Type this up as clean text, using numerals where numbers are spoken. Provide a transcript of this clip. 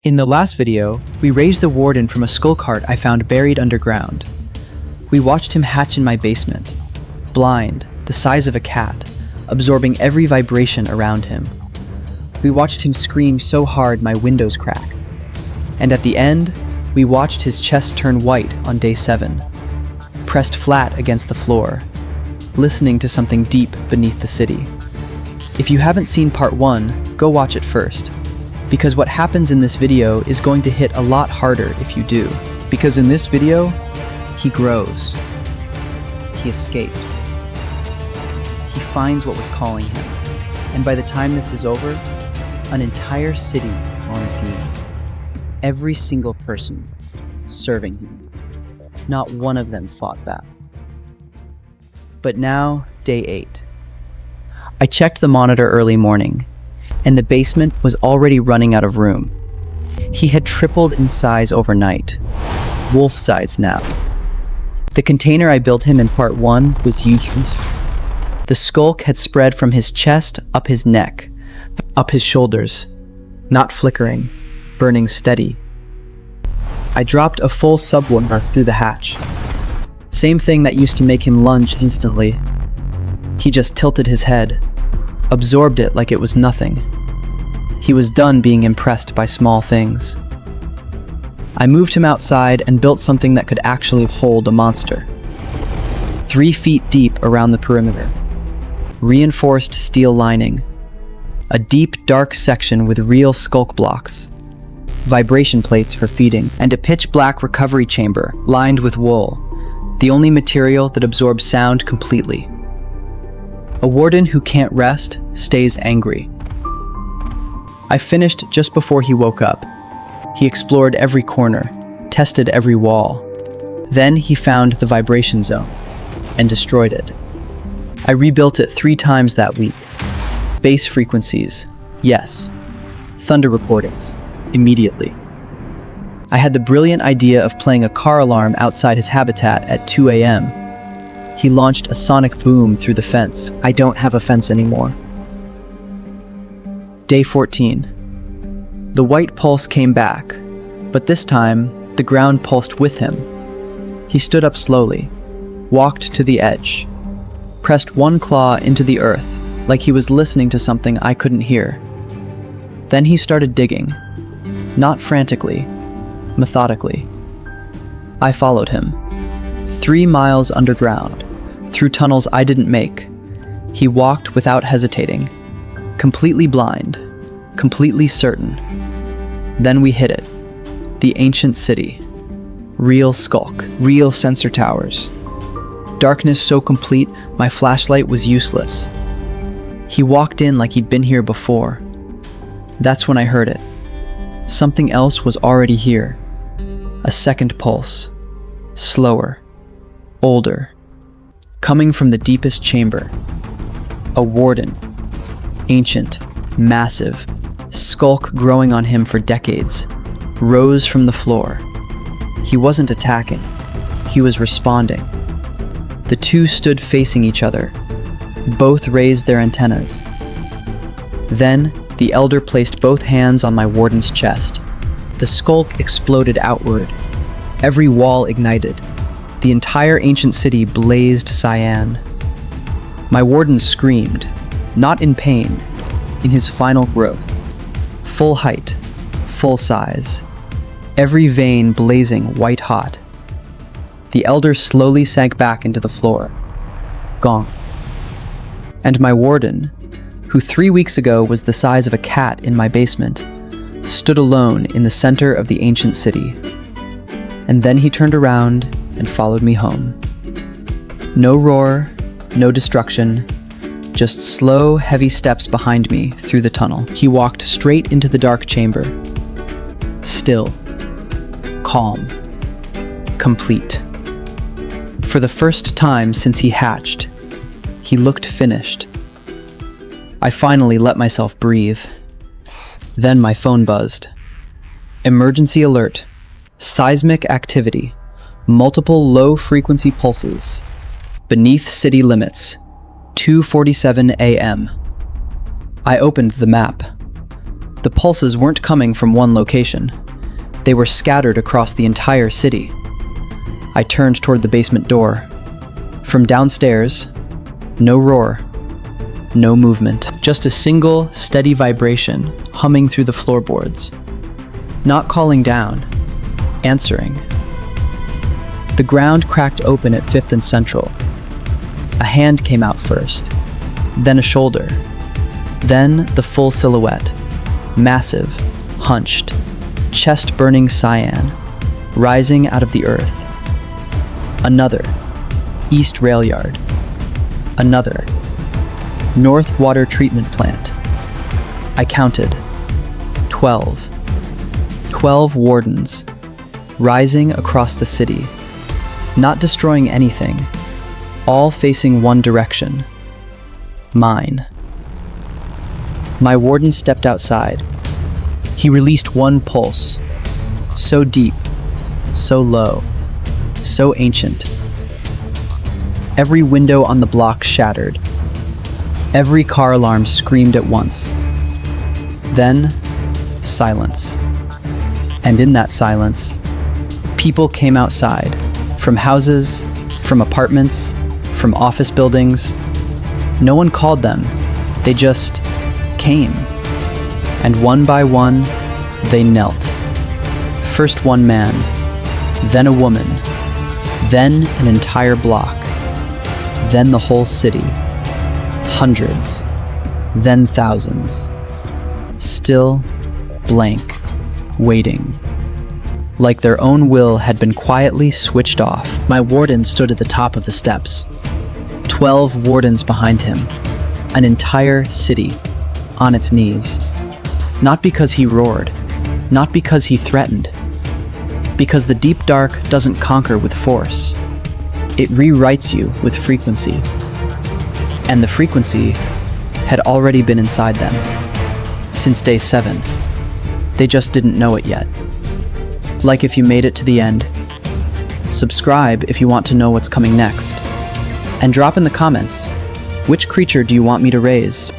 In the last video, we raised the warden from a skull cart I found buried underground. We watched him hatch in my basement, blind, the size of a cat, absorbing every vibration around him. We watched him scream so hard my windows cracked. And at the end, we watched his chest turn white on day 7, pressed flat against the floor, listening to something deep beneath the city. If you haven't seen part 1, go watch it first. Because what happens in this video is going to hit a lot harder if you do. Because in this video, he grows. He escapes. He finds what was calling him. And by the time this is over, an entire city is on its knees. Every single person serving him. Not one of them fought back. But now, day 8. I checked the monitor early morning, and the basement was already running out of room. He had tripled in size overnight. Wolf size now. The container I built him in part 1 was useless. The skulk had spread from his chest up his neck, up his shoulders, not flickering, burning steady. I dropped a full subwoofer through the hatch. Same thing that used to make him lunge instantly. He just tilted his head, absorbed it like it was nothing. He was done being impressed by small things. I moved him outside and built something that could actually hold a monster. 3 feet deep around the perimeter. Reinforced steel lining. A deep, dark section with real skulk blocks. Vibration plates for feeding. And a pitch-black recovery chamber lined with wool. The only material that absorbs sound completely. A warden who can't rest stays angry. I finished just before he woke up. He explored every corner, tested every wall. Then he found the vibration zone and destroyed it. I rebuilt it 3 times that week. Bass frequencies, yes. Thunder recordings, immediately. I had the brilliant idea of playing a car alarm outside his habitat at 2 a.m. He launched a sonic boom through the fence. I don't have a fence anymore. Day 14. The white pulse came back, but this time, the ground pulsed with him. He stood up slowly, walked to the edge, pressed one claw into the earth, like he was listening to something I couldn't hear. Then he started digging, not frantically, methodically. I followed him. 3 miles underground, through tunnels I didn't make. He walked without hesitating, completely blind, completely certain. Then we hit it. The ancient city. Real skulk. Real sensor towers. Darkness so complete, my flashlight was useless. He walked in like he'd been here before. That's when I heard it. Something else was already here. A second pulse. Slower. Older. Coming from the deepest chamber. A warden. Ancient. Massive. Skulk growing on him for decades. Rose from the floor. He wasn't attacking. He was responding. The two stood facing each other. Both raised their antennas. Then, the elder placed both hands on my warden's chest. The skulk exploded outward. Every wall ignited. The entire ancient city blazed cyan. My warden screamed, not in pain, in his final growth. Full height, full size. Every vein blazing white hot. The elder slowly sank back into the floor. Gone. And my warden, who 3 weeks ago was the size of a cat in my basement, stood alone in the center of the ancient city. And then he turned around and followed me home. No roar, no destruction, just slow, heavy steps behind me through the tunnel. He walked straight into the dark chamber. Still. Calm. Complete. For the first time since he hatched, he looked finished. I finally let myself breathe. Then my phone buzzed. Emergency alert. Seismic activity. Multiple low-frequency pulses. Beneath city limits. 2:47 a.m. I opened the map. The pulses weren't coming from one location. They were scattered across the entire city. I turned toward the basement door. From downstairs, no roar, no movement. Just a single, steady vibration humming through the floorboards. Not calling down, answering. The ground cracked open at 5th and Central. A hand came out first, then a shoulder, then the full silhouette, massive, hunched, chest-burning cyan, rising out of the earth. Another, East Rail Yard. Another, North Water Treatment Plant. I counted 12. 12 wardens, rising across the city, not destroying anything, all facing one direction. Mine. My warden stepped outside. He released one pulse, so deep, so low, so ancient. Every window on the block shattered. Every car alarm screamed at once. Then, silence. And in that silence, people came outside, from houses, from apartments, from office buildings. No one called them, they just came. And one by one, they knelt. First one man, then a woman, then an entire block, then the whole city. Hundreds, then thousands. Still, blank, waiting. Like their own will had been quietly switched off. My warden stood at the top of the steps. 12 wardens behind him. An entire city, on its knees. Not because he roared, not because he threatened. Because the deep dark doesn't conquer with force. It rewrites you with frequency. And the frequency had already been inside them. Since day 7. They just didn't know it yet. Like if you made it to the end. Subscribe if you want to know what's coming next. And drop in the comments, which creature do you want me to raise?